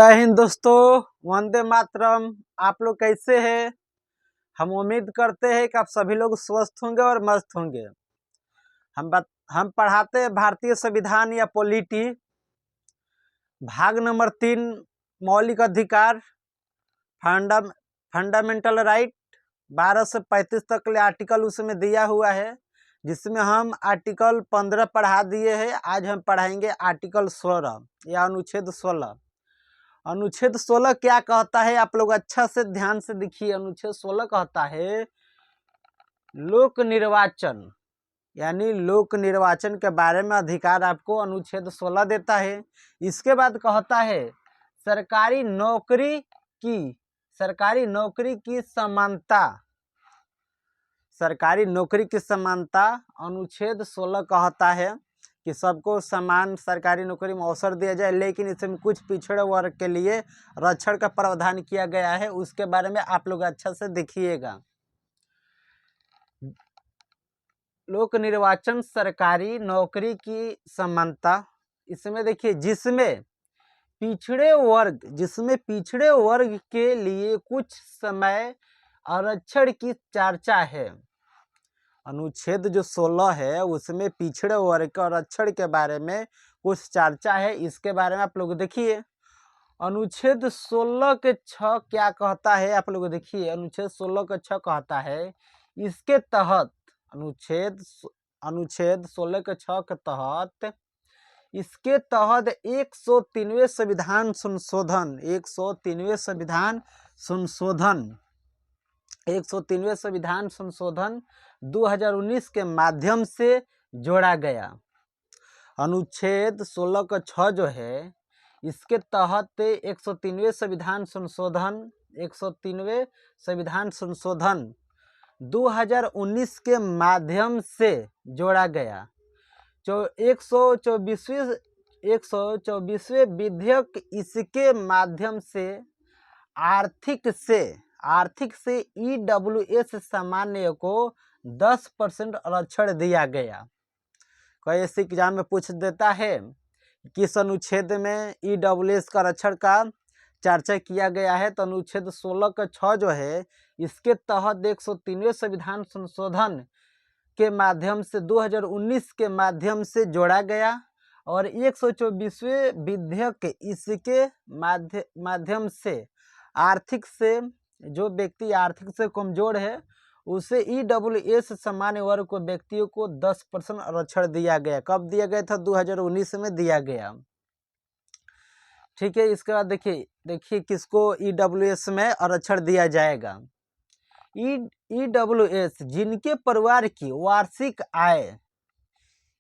जय हिंद दोस्तों, वंदे मातरम। आप लोग कैसे हैं? हम उम्मीद करते हैं कि आप सभी लोग स्वस्थ होंगे और मस्त होंगे। हम पढ़ाते हैं भारतीय संविधान या पॉलिटी, भाग नंबर 3, मौलिक अधिकार, फंडामेंटल राइट। 12 से 35 तक ले आर्टिकल उसमें दिया हुआ है, जिसमें हम आर्टिकल 15 पढ़ा दिए हैं। आज हम पढ़ाएंगे आर्टिकल 16 या अनुच्छेद 16। अनुच्छेद 16 क्या कहता है, आप लोग अच्छा से ध्यान से देखिए। अनुच्छेद 16 कहता है लोक निर्वाचन, यानी लोक निर्वाचन के बारे में अधिकार आपको अनुच्छेद 16 देता है। इसके बाद कहता है सरकारी नौकरी की समानता। सरकारी नौकरी की समानता अनुच्छेद 16 कहता है कि सबको समान सरकारी नौकरी में अवसर दिया जाए, लेकिन इसमें कुछ पिछड़े वर्ग के लिए आरक्षण का प्रावधान किया गया है। उसके बारे में आप लोग अच्छा से देखिएगा। लोक निर्वाचन, सरकारी नौकरी की समानता, इसमें देखिए जिसमें पिछड़े वर्ग के लिए कुछ समय आरक्षण की चर्चा है। अनुच्छेद जो 16 है उसमें पिछड़े वर्ग के आरक्षण के बारे में कुछ चर्चा है। इसके बारे में आप लोग देखिए। अनुच्छेद 16 के 6 क्या कहता है, आप लोग देखिए। अनुच्छेद 16 के 6 कहता है इसके तहत, अनुच्छेद 16 के 6 के तहत, इसके तहत 103वें संविधान संशोधन 103वें संविधान संशोधन 2019 के माध्यम से जोड़ा गया। अनुच्छेद 16 का 6 जो है, इसके तहत 103वें संविधान संशोधन 2019 के माध्यम से जोड़ा गया। 124वें विधेयक इसके माध्यम से आर्थिक से ईडब्ल्यूएस सामान्य को 10% आरक्षण दिया गया। कई ऐसे एग्जाम में पूछ देता है किस अनुच्छेद में ईडब्ल्यूएस का आरक्षण का चर्चा किया गया है, तो अनुच्छेद 16 का 6 जो है, इसके तहत 103वें संविधान संशोधन के माध्यम से 2019 के माध्यम से जोड़ा गया। और 124वें विधेयक इसके माध्यम से आर्थिक से, जो व्यक्ति आर्थिक से कमजोर है, उसे ईडब्ल्यूएस सामान्य वर्ग को व्यक्तियों को 10% आरक्षण दिया गया। कब दिया गया था? 2019 में दिया गया। ठीक है। इसके बाद देखिए किसको ईडब्ल्यूएस में आरक्षण दिया जाएगा। ईडब्ल्यूएस जिनके परिवार की वार्षिक आय,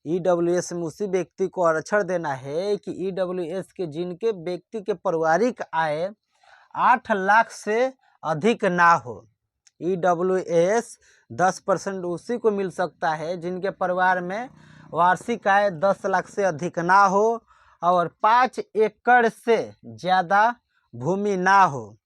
ईडब्ल्यूएस में उसी व्यक्ति को आरक्षण देना है कि ईडब्ल्यूएस के जिनके व्यक्ति के पारिवारिक आय 8 लाख से अधिक ना हो। ईडब्ल्यूएस 10% उसी को मिल सकता है जिनके परिवार में वार्षिक आय 10 लाख से अधिक ना हो और 5 एकड़ से ज़्यादा भूमि ना हो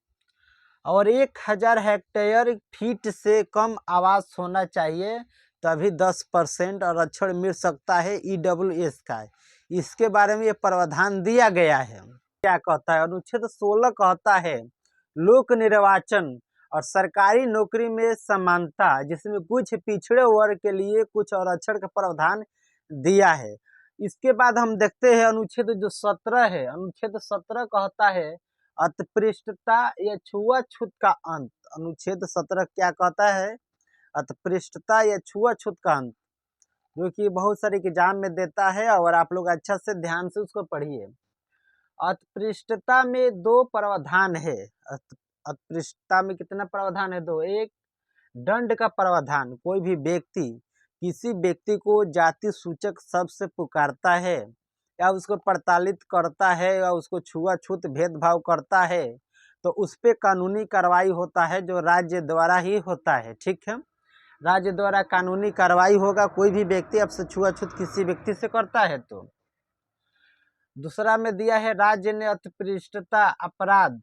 और 1000 हेक्टेयर फीट से कम आवास होना चाहिए, तभी 10% आरक्षण मिल सकता है ईडब्ल्यूएस का। इसके बारे में ये प्रावधान दिया गया है। क्या कहता है? अनुच्छेद 16 कहता है लोक निर्वाचन और सरकारी नौकरी में समानता, जिसमें कुछ पिछड़े वर्ग के लिए कुछ आरक्षण का प्रावधान दिया है। इसके बाद हम देखते हैं अनुच्छेद जो 17 है। अनुच्छेद 17 कहता है अस्पृश्यता या छुआछूत का अंत। अनुच्छेद 17 क्या कहता है? अस्पृश्यता या छुआछूत का अंत, जो कि बहुत सारे एग्जाम में देता है, और आप लोग अच्छा से ध्यान से उसको पढ़िए। अस्पृश्यता में 2 प्रावधान है। अस्पृश्यता में कितना प्रावधान है? 2। एक, दंड का प्रावधान। कोई भी व्यक्ति किसी व्यक्ति को जाति सूचक शब्द से पुकारता है या उसको प्रताड़ित करता है या उसको छुआछूत भेदभाव करता है, तो उस पर कानूनी कार्रवाई होता है, जो राज्य द्वारा ही होता है। ठीक है, राज्य द्वारा कानूनी कार्रवाई होगा। कोई भी व्यक्ति आपसे छुआछूत किसी व्यक्ति से करता है तो। दूसरा में दिया है राज्य ने अस्पृश्यता अपराध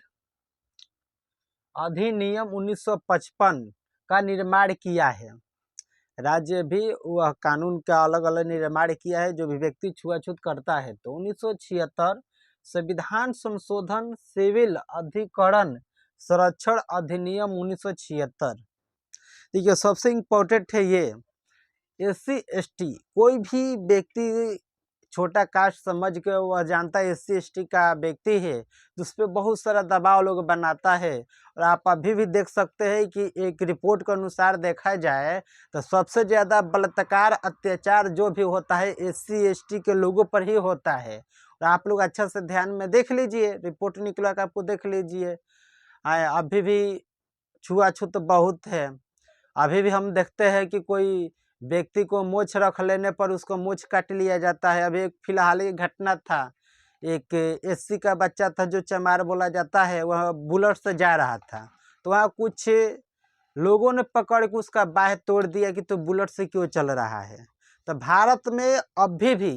अधिनियम 1955 का निर्माण किया है। राज्य भी वह कानून का अलग अलग निर्माण किया है। जो भी व्यक्ति छुआछूत करता है तो 1976 संविधान संशोधन सिविल अधिकरण संरक्षण अधिनियम 1976। देखिए सबसे इम्पोर्टेंट है ये SC ST कोई भी व्यक्ति छोटा कास्ट समझ के वह जानता है SC ST का व्यक्ति है तो उस पर बहुत सारा दबाव लोग बनाता है। और आप अभी भी देख सकते हैं कि एक रिपोर्ट के अनुसार देखा जाए तो सबसे ज़्यादा बलात्कार अत्याचार जो भी होता है SC ST के लोगों पर ही होता है। और आप लोग अच्छा से ध्यान में देख लीजिए, रिपोर्ट निकला कर आपको देख लीजिए। अभी भी छुआछूत बहुत है। अभी भी हम देखते हैं कि कोई व्यक्ति को मूंछ रख लेने पर उसको मूंछ काट लिया जाता है। अभी एक फिलहाल ही घटना था, एक SC का बच्चा था जो चमार बोला जाता है, वह बुलेट से जा रहा था तो वहाँ कुछ लोगों ने पकड़ के उसका बाह तोड़ दिया कि तो बुलेट से क्यों चल रहा है। तो भारत में अभी भी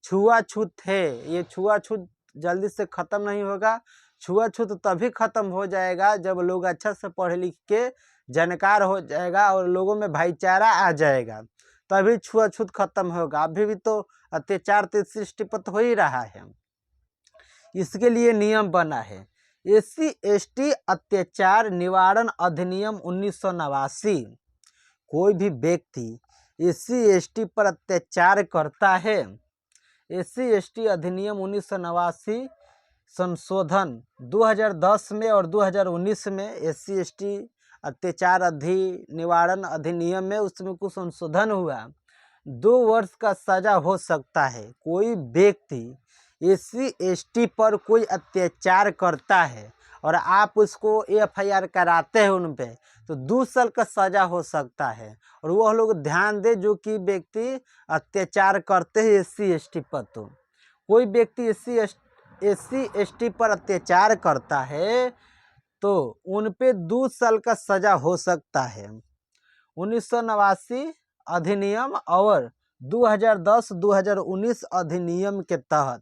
छुआछूत है। ये छुआछूत जल्दी से ख़त्म नहीं होगा। छुआछूत तभी ख़त्म हो जाएगा जब लोग अच्छा से पढ़ लिख के जानकार हो जाएगा और लोगों में भाईचारा आ जाएगा, तभी छुआछूत खत्म होगा। अभी भी तो अत्याचार तो SC ST पर हो ही रहा है। इसके लिए नियम बना है SC ST अत्याचार निवारण अधिनियम 1989। कोई भी व्यक्ति SC ST पर अत्याचार करता है, SC ST अधिनियम 1989 संशोधन 2010 में और 2019 में SC ST अत्याचार निवारण अधिनियम में उसमें कुछ संशोधन हुआ। 2 वर्ष का सजा हो सकता है। कोई व्यक्ति SC ST पर कोई अत्याचार करता है और आप उसको FIR कराते हैं उन पे तो 2 साल का सजा हो सकता है। और वह लोग ध्यान दे जो कि व्यक्ति अत्याचार करते हैं SC ST पर। तो कोई व्यक्ति SC ST पर अत्याचार करता है तो उन पे 2 साल का सजा हो सकता है। 1989 अधिनियम और 2010-2019 अधिनियम के तहत।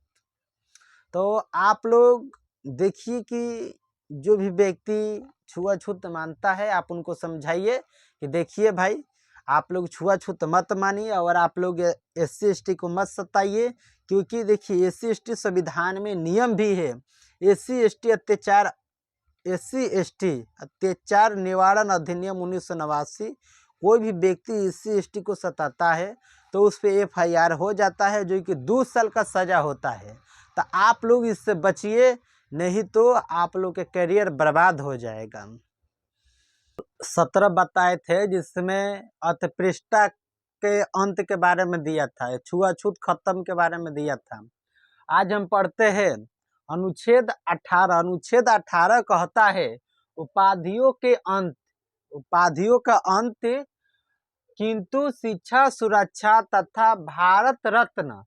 तो आप लोग देखिए कि जो भी व्यक्ति छुआछूत मानता है आप उनको समझाइए कि देखिए भाई आप लोग छुआछूत मत मानिए और आप लोग SC ST को मत सताइए, क्योंकि देखिए SC ST संविधान में नियम भी है। SC ST अत्याचार निवारण अधिनियम 1989। कोई भी व्यक्ति SC ST को सताता है तो उस पर FIR हो जाता है जो कि 2 साल का सजा होता है। तो आप लोग इससे बचिए, नहीं तो आप लोग के करियर बर्बाद हो जाएगा। 17 बताए थे जिसमें अस्पृश्यता के अंत के बारे में दिया था, छुआछूत खत्म के बारे में दिया था। आज हम पढ़ते हैं अनुच्छेद 18। अनुच्छेद 18 कहता है उपाधियों का अंत किंतु शिक्षा सुरक्षा तथा भारत रत्न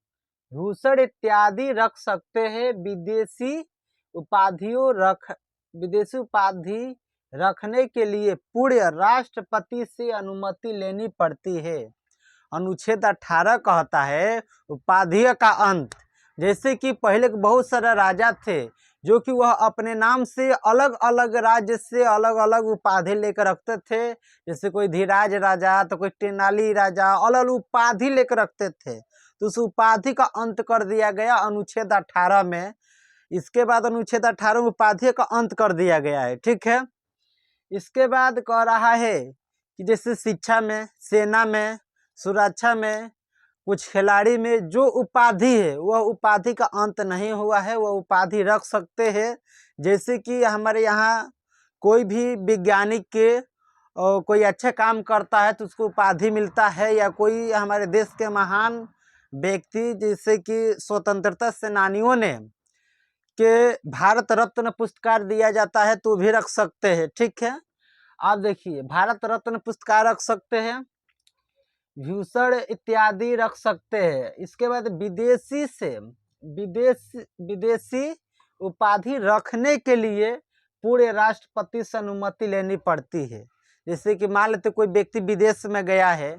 भूषण इत्यादि रख सकते हैं। विदेशी उपाधि रखने के लिए पूर्ण राष्ट्रपति से अनुमति लेनी पड़ती है। अनुच्छेद 18 कहता है उपाधियों का अंत। जैसे कि पहले बहुत सारे राजा थे जो कि वह अपने नाम से अलग अलग राज्य से अलग अलग उपाधि लेकर रखते थे। जैसे कोई धीराज राजा तो कोई तेनाली राजा, अलग अलग उपाधि लेकर रखते थे। तो उस उपाधि का अंत कर दिया गया अनुच्छेद 18 में। इसके बाद अनुच्छेद 18 में उपाधि का अंत कर दिया गया है, ठीक है। इसके बाद कह रहा है कि जैसे शिक्षा में, सेना में, सुरक्षा में, कुछ खिलाड़ी में जो उपाधि है वह उपाधि का अंत नहीं हुआ है, वह उपाधि रख सकते हैं। जैसे कि हमारे यहाँ कोई भी वैज्ञानिक के और कोई अच्छा काम करता है तो उसको उपाधि मिलता है, या कोई हमारे देश के महान व्यक्ति जैसे कि स्वतंत्रता सेनानियों ने के भारत रत्न पुरस्कार दिया जाता है तो भी रख सकते हैं, ठीक है। आप देखिए भारत रत्न पुरस्कार रख सकते हैं, भूषण इत्यादि रख सकते हैं। इसके बाद विदेशी उपाधि रखने के लिए पूरे राष्ट्रपति से अनुमति लेनी पड़ती है। जैसे कि मान लेते कोई व्यक्ति विदेश में गया है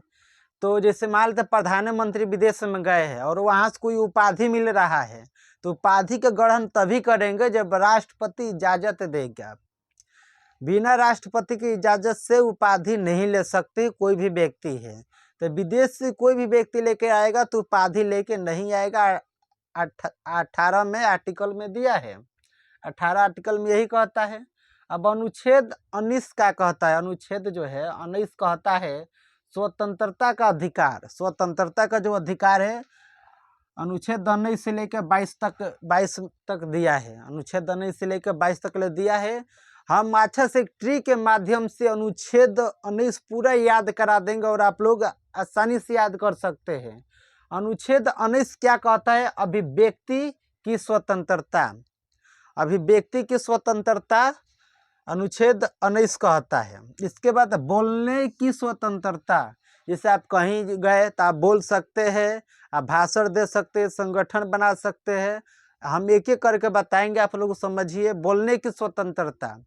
तो जैसे मान लेते प्रधानमंत्री विदेश में गए हैं और वहाँ से कोई उपाधि मिल रहा है तो उपाधि का ग्रहण तभी करेंगे जब राष्ट्रपति इजाज़त देगा। बिना राष्ट्रपति की इजाज़त से उपाधि नहीं ले सकते कोई भी व्यक्ति है। तो विदेश से कोई भी व्यक्ति लेके आएगा तो उपाधि लेके नहीं आएगा, 18 में आर्टिकल में दिया है। 18 आर्टिकल में यही कहता है। अब अनुच्छेद 19 क्या कहता है? अनुच्छेद जो है 19 कहता है स्वतंत्रता का अधिकार। स्वतंत्रता का जो अधिकार है अनुच्छेद 19 से लेकर 22 तक दिया है। अनुच्छेद 19 से लेकर 22 तक ले दिया है। हम अच्छा से ट्री के माध्यम से अनुच्छेद 19 पूरा याद करा देंगे और आप लोग आसानी से याद कर सकते हैं। अनुच्छेद 19 क्या कहता है? अभिव्यक्ति की स्वतंत्रता। अभिव्यक्ति की स्वतंत्रता अनुच्छेद 19 कहता है। इसके बाद बोलने की स्वतंत्रता। जैसे आप कहीं गए तो आप बोल सकते हैं, आप भाषण दे सकते हैं, संगठन बना सकते हैं। हम एक एक करके बताएंगे, आप लोग समझिए। बोलने की स्वतंत्रता,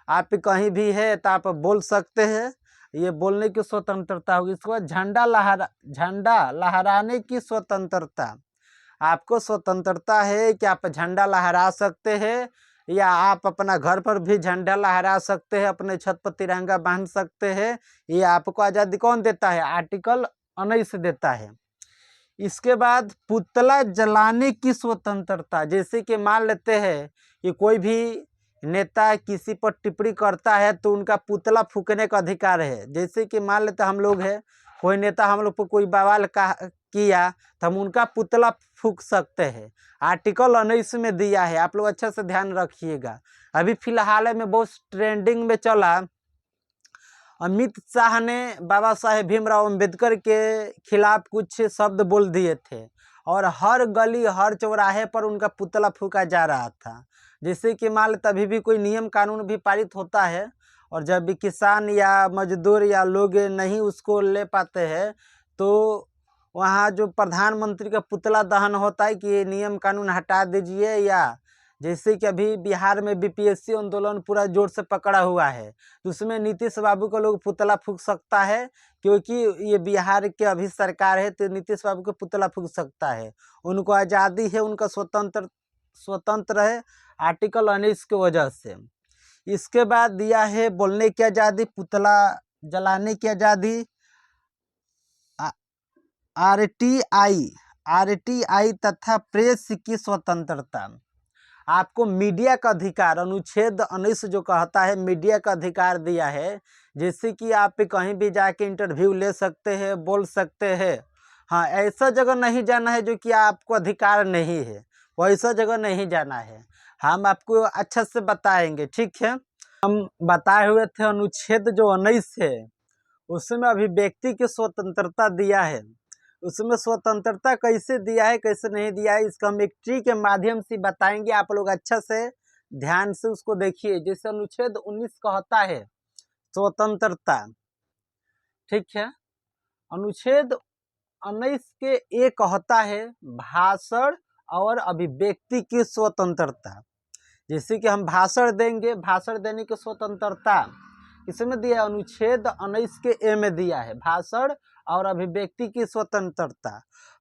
आप कहीं भी है तो आप बोल सकते हैं, ये बोलने की स्वतंत्रता होगी। इसके बाद झंडा लहराने की स्वतंत्रता। आपको स्वतंत्रता है कि आप झंडा लहरा सकते हैं, या आप अपना घर पर भी झंडा लहरा सकते हैं, अपने छत पर तिरंगा बांध सकते हैं। ये आपको आज़ादी कौन देता है? आर्टिकल 19 देता है। इसके बाद पुतला जलाने की स्वतंत्रता। जैसे कि मान लेते हैं कि कोई भी नेता किसी पर टिप्पणी करता है तो उनका पुतला फूकने का अधिकार है। जैसे कि मान लेते हम लोग है, कोई नेता हम लोग पर कोई बवाल किया तो हम उनका पुतला फूक सकते हैं। आर्टिकल 19 में दिया है, आप लोग अच्छा से ध्यान रखिएगा। अभी फिलहाल में बहुत ट्रेंडिंग में चला, अमित शाह ने बाबा साहेब भीमराव अंबेडकर के खिलाफ कुछ शब्द बोल दिए थे और हर गली हर चौराहे पर उनका पुतला फूका जा रहा था। जैसे कि मान लेते अभी भी कोई नियम कानून भी पारित होता है और जब भी किसान या मजदूर या लोग नहीं उसको ले पाते हैं तो वहाँ जो प्रधानमंत्री का पुतला दहन होता है कि ये नियम कानून हटा दीजिए। या जैसे कि अभी बिहार में बीपीएससी आंदोलन पूरा जोर से पकड़ा हुआ है, तो उसमें नीतीश बाबू का लोग पुतला फूंक सकता है, क्योंकि ये बिहार के अभी सरकार है तो नीतीश बाबू का पुतला फूंक सकता है। उनको आज़ादी है, उनका स्वतंत्र है आर्टिकल 19 की वजह से। इसके बाद दिया है बोलने की आज़ादी, पुतला जलाने की आज़ादी। आरटीआई तथा प्रेस की स्वतंत्रता। आपको मीडिया का अधिकार, अनुच्छेद 19 जो कहता है मीडिया का अधिकार दिया है। जैसे कि आप कहीं भी जाके इंटरव्यू ले सकते हैं, बोल सकते हैं। हाँ, ऐसा जगह नहीं जाना है जो कि आपको अधिकार नहीं है, वैसा जगह नहीं जाना है। हम आपको अच्छा से बताएंगे, ठीक है। हम बताए हुए थे अनुच्छेद जो 19 है उसमें अभिव्यक्ति की स्वतंत्रता दिया है। उसमें स्वतंत्रता कैसे दिया है कैसे नहीं दिया है इसका हम एक ट्री के माध्यम से बताएंगे, आप लोग अच्छा से ध्यान से उसको देखिए। जैसे अनुच्छेद 19 कहता है स्वतंत्रता, ठीक है। अनुच्छेद 19 के एक कहता है भाषण और अभिव्यक्ति की स्वतंत्रता। जैसे कि हम भाषण देंगे, भाषण देने की स्वतंत्रता किसमें दिया है? अनुच्छेद 19 के ए में दिया है, भाषण और अभिव्यक्ति की स्वतंत्रता।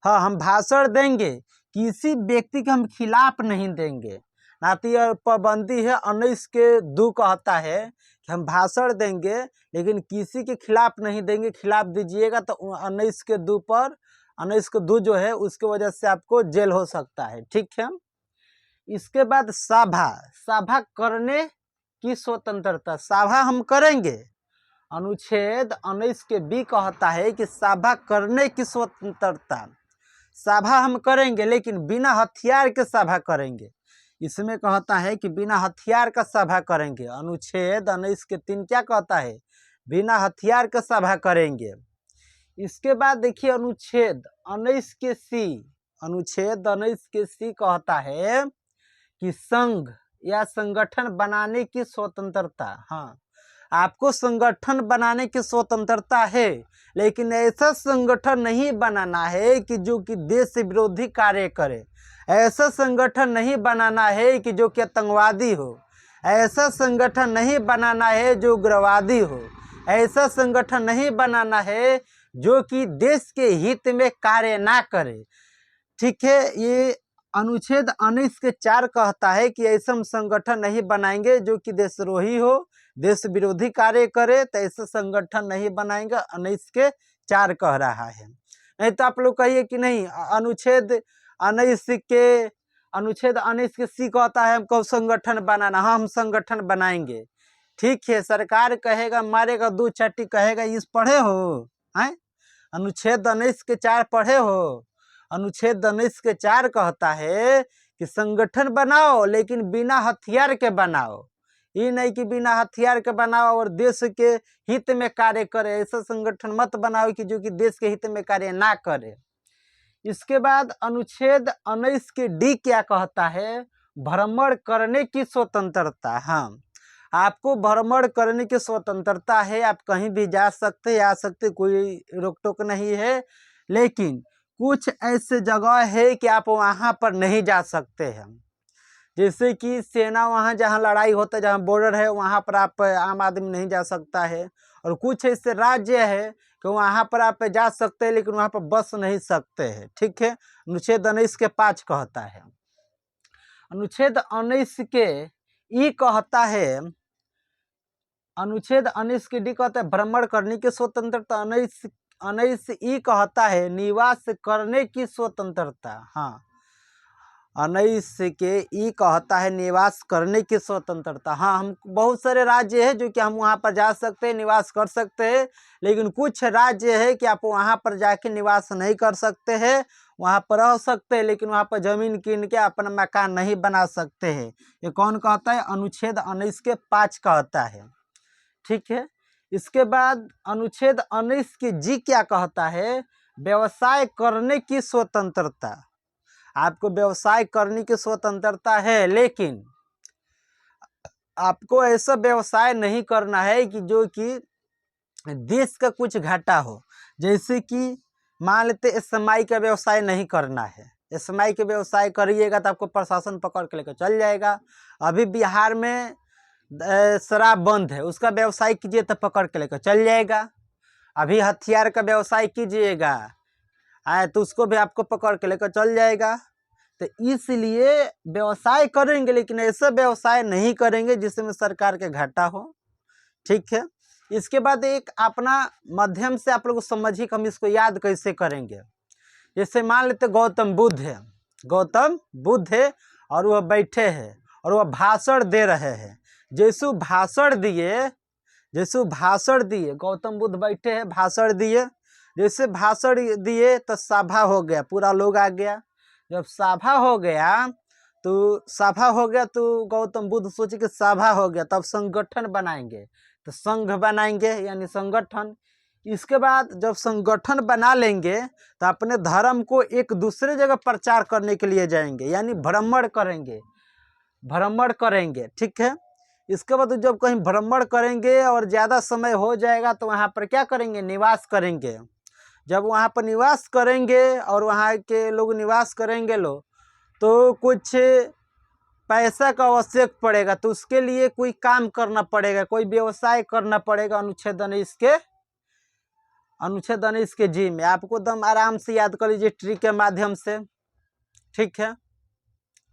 हाँ, हम भाषण देंगे, किसी व्यक्ति के हम खिलाफ नहीं देंगे, ना तो यह पाबंदी है। 19 के 2 कहता है कि हम भाषण देंगे लेकिन किसी के खिलाफ नहीं देंगे, खिलाफ दीजिएगा तो 19 के 2 पर 19 के 2 जो है उसके वजह से आपको जेल हो सकता है, ठीक है। इसके बाद सभा करने की स्वतंत्रता। सभा हम करेंगे, अनुच्छेद 19 के बी कहता है कि सभा करने की स्वतंत्रता। सभा हम करेंगे लेकिन बिना हथियार के सभा करेंगे। इसमें कहता है कि बिना हथियार का सभा करेंगे। अनुच्छेद 19 के 3 क्या कहता है? बिना हथियार का सभा करेंगे। इसके बाद देखिए अनुच्छेद 19 के सी, अनुच्छेद 19 के सी कहता है कि संघ या संगठन बनाने की स्वतंत्रता। हाँ, आपको संगठन बनाने की स्वतंत्रता है, लेकिन ऐसा संगठन नहीं बनाना है कि जो कि देश विरोधी कार्य करे। ऐसा संगठन नहीं बनाना है कि जो कि आतंकवादी हो। ऐसा संगठन नहीं बनाना है जो उग्रवादी हो। ऐसा संगठन नहीं बनाना है जो कि देश के हित में कार्य ना करे, ठीक है। ये अनुच्छेद 19 के 4 कहता है कि ऐसा हम संगठन नहीं बनाएंगे जो कि देशद्रोही हो, देश विरोधी कार्य करे, तो ऐसा संगठन नहीं बनाएंगे। 19 के 4 कह रहा है। नहीं तो आप लोग कहिए कि नहीं अनुच्छेद 19 के अनुच्छेद 19 के सी कहता है हमको संगठन बनाना, हाँ हम संगठन बनाएंगे। ठीक है, सरकार कहेगा मारेगा दो चट्टी, कहेगा इस पढ़े हो हैं? अनुच्छेद 19 के 4 पढ़े हो? अनुच्छेद 19 के 4 कहता है कि संगठन बनाओ लेकिन बिना हथियार के बनाओ। ये नहीं कि बिना हथियार के बनाओ और देश के हित में कार्य करे, ऐसा संगठन मत बनाओ कि जो कि देश के हित में कार्य ना करे। इसके बाद अनुच्छेद 19 के डी क्या कहता है? भ्रमण करने की स्वतंत्रता। हाँ, आपको भ्रमण करने की स्वतंत्रता है, आप कहीं भी जा सकते आ सकते, कोई रोक टोक नहीं है, लेकिन कुछ ऐसे जगह है कि आप वहाँ पर नहीं जा सकते हैं। जैसे कि सेना वहाँ जहाँ लड़ाई होता है, जहाँ बॉर्डर है, वहाँ पर आप आम आदमी नहीं जा सकता है। और कुछ ऐसे राज्य है कि वहाँ पर आप जा सकते हैं लेकिन वहाँ पर बस नहीं सकते हैं। ठीक है, अनुच्छेद 19 के 5 कहता है। अनुच्छेद 19 के ई कहता है, अनुच्छेद 19 के डी कहता है भ्रमण करने की स्वतंत्रता। 19 ई कहता है निवास करने की स्वतंत्रता। हाँ, 19 के ई कहता है निवास करने की स्वतंत्रता। हाँ, हम बहुत सारे राज्य है जो कि हम वहाँ पर जा सकते हैं, निवास कर सकते हैं, लेकिन कुछ राज्य है कि आप वहाँ पर जाके निवास नहीं कर सकते हैं। वहाँ पर रह सकते हैं लेकिन वहाँ पर जमीन कीन के अपना मकान नहीं बना सकते हैं। ये कौन कहता है? अनुच्छेद 19 के 5 कहता है। ठीक है, इसके बाद अनुच्छेद 19 के जी क्या कहता है? व्यवसाय करने की स्वतंत्रता। आपको व्यवसाय करने की स्वतंत्रता है, लेकिन आपको ऐसा व्यवसाय नहीं करना है कि जो कि देश का कुछ घाटा हो। जैसे कि मान लेते एसएमआई का व्यवसाय नहीं करना है। एसएमआई के व्यवसाय करिएगा तो आपको प्रशासन पकड़ के लेकर चल जाएगा। अभी बिहार में शराब बंद है, उसका व्यवसाय कीजिए तो पकड़ के लेकर चल जाएगा। अभी हथियार का व्यवसाय कीजिएगा तो उसको भी आपको पकड़ के लेकर चल जाएगा। तो इसलिए व्यवसाय करेंगे लेकिन ऐसा व्यवसाय नहीं करेंगे जिसमें सरकार के घाटा हो। ठीक है, इसके बाद एक अपना माध्यम से आप लोग समझिए कि हम इसको याद कैसे करेंगे। जैसे मान लेते गौतम बुद्ध है, गौतम बुद्ध है और वह बैठे हैं और वह भाषण दे रहे हैं। जैसे भाषण दिए गौतम बुद्ध बैठे हैं, भाषण दिए, जैसे भाषण दिए तो सभा हो गया, पूरा लोग आ गया। जब सभा हो गया तो गौतम बुद्ध सोचे कि सभा हो गया, तब संगठन बनाएंगे, तो संघ बनाएंगे यानी संगठन। इसके बाद जब संगठन बना लेंगे तो अपने धर्म को एक दूसरे जगह प्रचार करने के लिए जाएंगे, यानी भ्रमण करेंगे। ठीक है, इसके बाद जब कहीं भ्रमण करेंगे और ज़्यादा समय हो जाएगा तो वहाँ पर क्या करेंगे? निवास करेंगे। जब वहाँ पर निवास करेंगे और वहाँ के लोग निवास करेंगे तो कुछ पैसा का आवश्यक पड़ेगा, तो उसके लिए कोई काम करना पड़ेगा, कोई व्यवसाय करना पड़ेगा। अनुच्छेद 19 के जी में आपको दम आराम से याद कर लीजिए ट्री के माध्यम से। ठीक है,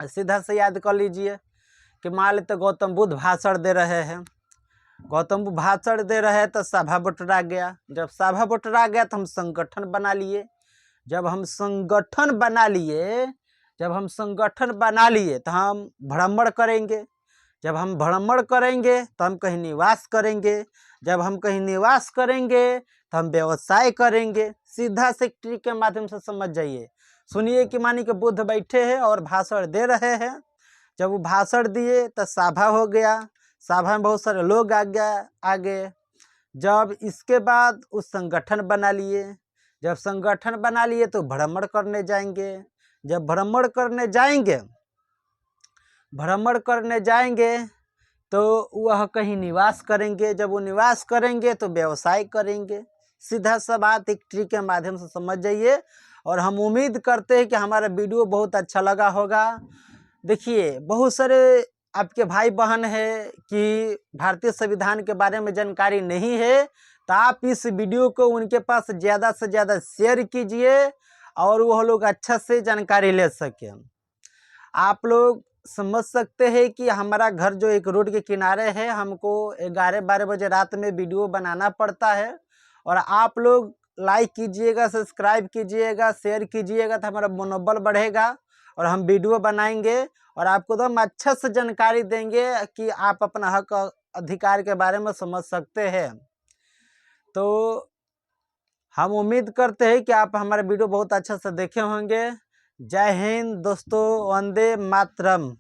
सीधा से याद कर लीजिए कि मान लेते गौतम बुद्ध भाषण दे रहे हैं, तो सभा बटरा गया। जब सभा बटरा गया तो हम संगठन बना लिए। जब हम संगठन बना लिए तो हम भ्रमण करेंगे। जब हम भ्रमण करेंगे तो हम कहीं निवास करेंगे। जब हम कहीं निवास करेंगे तो हम व्यवसाय करेंगे। सीधा से ट्री के माध्यम से समझ जाइए। सुनिए कि मानी कि बुद्ध बैठे हैं और भाषण दे रहे हैं। जब वो भाषण दिए तो सभा हो गया, सभा में बहुत सारे लोग आ गए। जब इसके बाद उस संगठन बना लिए। जब संगठन बना लिए तो भ्रमण करने जाएंगे। जब भ्रमण करने जाएंगे तो वह कहीं निवास करेंगे। जब वो निवास करेंगे तो व्यवसाय करेंगे। सीधा सा बात एक ट्री के माध्यम से समझ जाइए। और हम उम्मीद करते हैं कि हमारा वीडियो बहुत अच्छा लगा होगा। देखिए, बहुत सारे आपके भाई बहन है कि भारतीय संविधान के बारे में जानकारी नहीं है, तो आप इस वीडियो को उनके पास ज़्यादा से ज़्यादा शेयर कीजिए और वह लोग अच्छा से जानकारी ले सकें। आप लोग समझ सकते हैं कि हमारा घर जो एक रोड के किनारे है, हमको 11-12 बजे रात में वीडियो बनाना पड़ता है। और आप लोग लाइक कीजिएगा, सब्सक्राइब कीजिएगा, शेयर कीजिएगा तो हमारा मनोबल बढ़ेगा। और हम वीडियो बनाएंगे और आपको एकदम अच्छे से जानकारी देंगे कि आप अपना हक अधिकार के बारे में समझ सकते हैं। तो हम उम्मीद करते हैं कि आप हमारे वीडियो बहुत अच्छे से देखे होंगे। जय हिंद दोस्तों, वंदे मातरम।